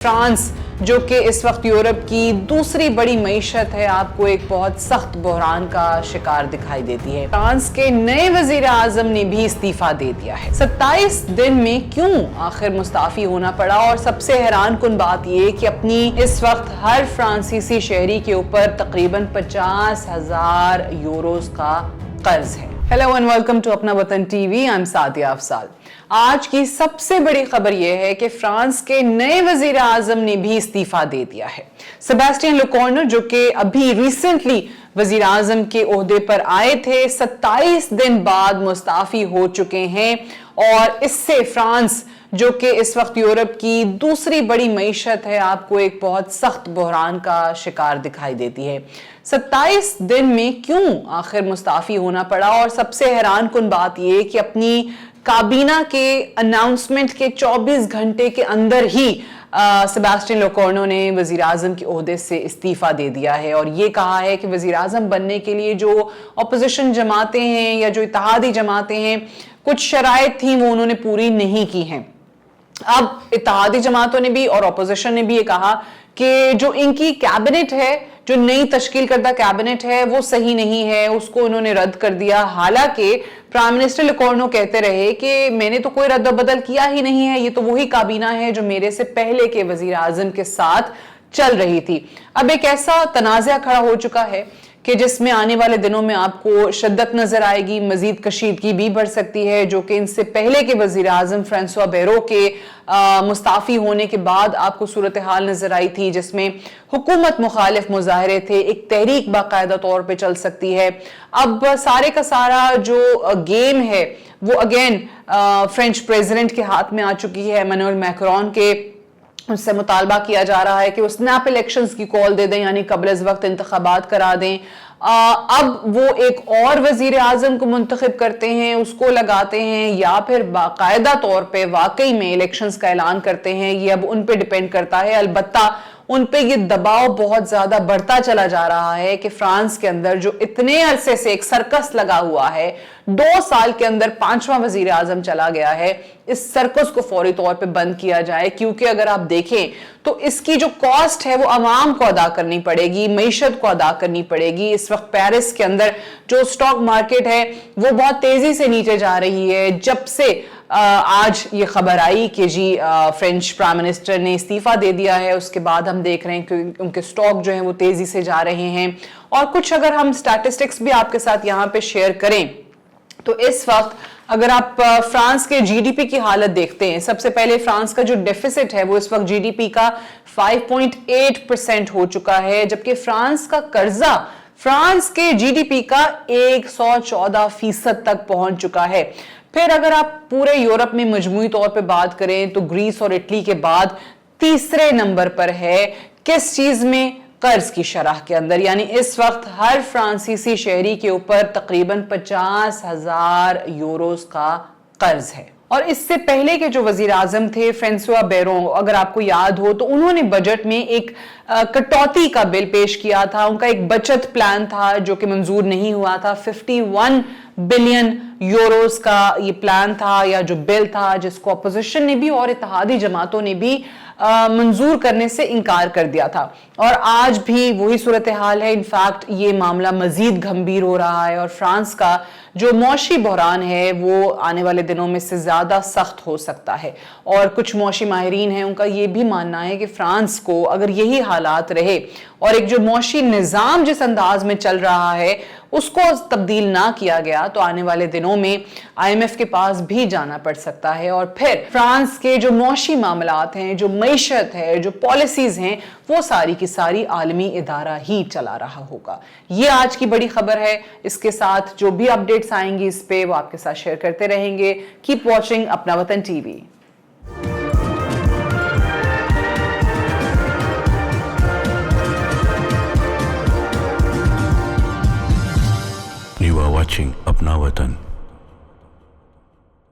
France जो कि इस वक्त यूरोप की दूसरी बड़ी मईशत है, आपको एक बहुत सख्त बहरान का शिकार दिखाई देती है। फ्रांस के नए वजीर आजम ने भी इस्तीफा दे दिया है। 27 दिन में क्यों आखिर मुस्ताफी होना पड़ा, और सबसे हैरान कुन बात यह कि अपनी इस वक्त हर फ्रांसीसी शहरी के ऊपर तकरीबन 50,000 यूरोज का कर्ज है। हेलो एंड वेलकम टू अपना Watan TV. I am Sadia Afsal. आज की सबसे बड़ी खबर यह है कि फ्रांस के नए वजीर आजम ने भी इस्तीफा दे दिया है। सेबेस्टियन लेकॉर्नु जो कि अभी रिसेंटली वजीर आजम के ओहदे पर आए थे, 27 दिन बाद मुस्ताफी हो चुके हैं, और इससे फ्रांस जो कि इस वक्त यूरोप की दूसरी बड़ी मईशत है, आपको एक बहुत सख्त बहरान का शिकार दिखाई देती है। 27 दिन में क्यों आखिर मुस्ताफी होना पड़ा, और सबसे हैरान कुन बात यह कि अपनी काबीना के अनाउंसमेंट के 24 घंटे के अंदर ही सेबेस्टियन लेकॉर्नु ने वजीर आजम के ओहदे से इस्तीफा दे दिया है, और ये कहा है कि वजीर आजम बनने के लिए जो अपोजिशन जमातें हैं या जो इत्तेहादी जमातें हैं, कुछ शराइत थी वो उन्होंने पूरी नहीं की हैं। अब इत्तेहादी जमातों ने भी और अपोजिशन ने भी ये कहा कि जो इनकी कैबिनेट है, जो नई तश्कील करदा कैबिनेट है, वो सही नहीं है, उसको उन्होंने रद्द कर दिया। हालांकि प्राइम मिनिस्टर लेकॉर्नु कहते रहे कि मैंने तो कोई रद्द बदल किया ही नहीं है, ये तो वही काबीना है जो मेरे से पहले के वजीर आजम के साथ चल रही थी। अब एक ऐसा तनाज़ा खड़ा हो चुका है कि जिसमें आने वाले दिनों में आपको शिद्दत नजर आएगी, मजीद कशीदगी भी बढ़ सकती है, जो कि इनसे पहले के वजीर आजम फ्रांसवा बैरो के मुस्ताफी होने के बाद आपको सूरत हाल नजर आई थी, जिसमें हुकूमत मुखालिफ मुजाहरे थे, एक तहरीक बाकायदा तौर पे चल सकती है। अब सारे का सारा जो गेम है वो अगेन फ्रेंच प्रेसिडेंट के हाथ में आ चुकी है। इमैनुअल मैक्रोन के उससे मुतालबा किया जा रहा है कि वो स्नैप इलेक्शंस की कॉल दे दें, यानी कब्ल वक्त इंतखाबात करा दें। अब वो एक और वजीर आजम को मुंतखब करते हैं, उसको लगाते हैं, या फिर बाकायदा तौर पे वाकई में इलेक्शंस का ऐलान करते हैं, ये अब उन पे डिपेंड करता है। अलबत्ता उन पे ये दबाव बहुत ज्यादा बढ़ता चला जा रहा है कि फ्रांस के अंदर जो इतने अरसे से एक सर्कस लगा हुआ है, 2 साल के अंदर 5वां वजीर आजम चला गया है, इस सर्कस को फौरी तौर पे बंद किया जाए। क्योंकि अगर आप देखें तो इसकी जो कॉस्ट है वो आवाम को अदा करनी पड़ेगी, मईशत को अदा करनी पड़ेगी। इस वक्त पेरिस के अंदर जो स्टॉक मार्केट है वो बहुत तेजी से नीचे जा रही है। जब से आज ये खबर आई कि जी फ्रेंच प्राइम मिनिस्टर ने इस्तीफा दे दिया है, उसके बाद हम देख रहे हैं कि उनके स्टॉक जो हैं वो तेजी से जा रहे हैं। और कुछ अगर हम स्टैटिस्टिक्स भी आपके साथ यहाँ पे शेयर करें तो इस वक्त अगर आप फ्रांस के जीडीपी की हालत देखते हैं, सबसे पहले फ्रांस का जो डेफिसिट है वो इस वक्त जीडीपी का 5.8% हो चुका है, जबकि फ्रांस का कर्जा फ्रांस के जीडीपी का 114% तक पहुंच चुका है। फिर अगर आप पूरे यूरोप में मजमूई तौर पे बात करें तो ग्रीस और इटली के बाद तीसरे नंबर पर है किस चीज में, कर्ज की शरह के अंदर। यानी इस वक्त हर फ्रांसीसी शहरी के ऊपर तकरीबन 50,000 यूरोज का कर्ज है। और इससे पहले के जो वजीर आजम थे फ्रांसवा बैरो, अगर आपको याद हो तो उन्होंने बजट में एक कटौती का बिल पेश किया था। उनका एक बचत प्लान था जो कि मंजूर नहीं हुआ था। 51 बिलियन यूरोस का ये प्लान था या जो बिल था, जिसको अपोजिशन ने भी और इत्तेहादी जमातों ने भी मंजूर करने से इनकार कर दिया था। और आज भी वही सूरत हाल है। इनफैक्ट ये मामला मजीद गंभीर हो रहा है, और फ्रांस का जो मौशी बहरान है वो आने वाले दिनों में से ज्यादा सख्त हो सकता है। और कुछ मौशी माहिरीन हैं, उनका ये भी मानना है कि फ्रांस को अगर यही हालात रहे और एक जो मौशी निज़ाम जिस अंदाज में चल रहा है उसको तब्दील ना किया गया तो आने वाले दिनों में IMF के पास भी जाना पड़ सकता है, और फिर फ्रांस के जो मौशी मामलात हैं, जो मईशत है, जो पॉलिसीज हैं, वो सारी की सारी आलमी इदारा ही चला रहा होगा। ये आज की बड़ी खबर है। इसके साथ जो भी अपडेट्स आएंगी इस पे वो आपके साथ शेयर करते रहेंगे। कीप वॉचिंग अपना Watan TV. You are watching Apna Watan.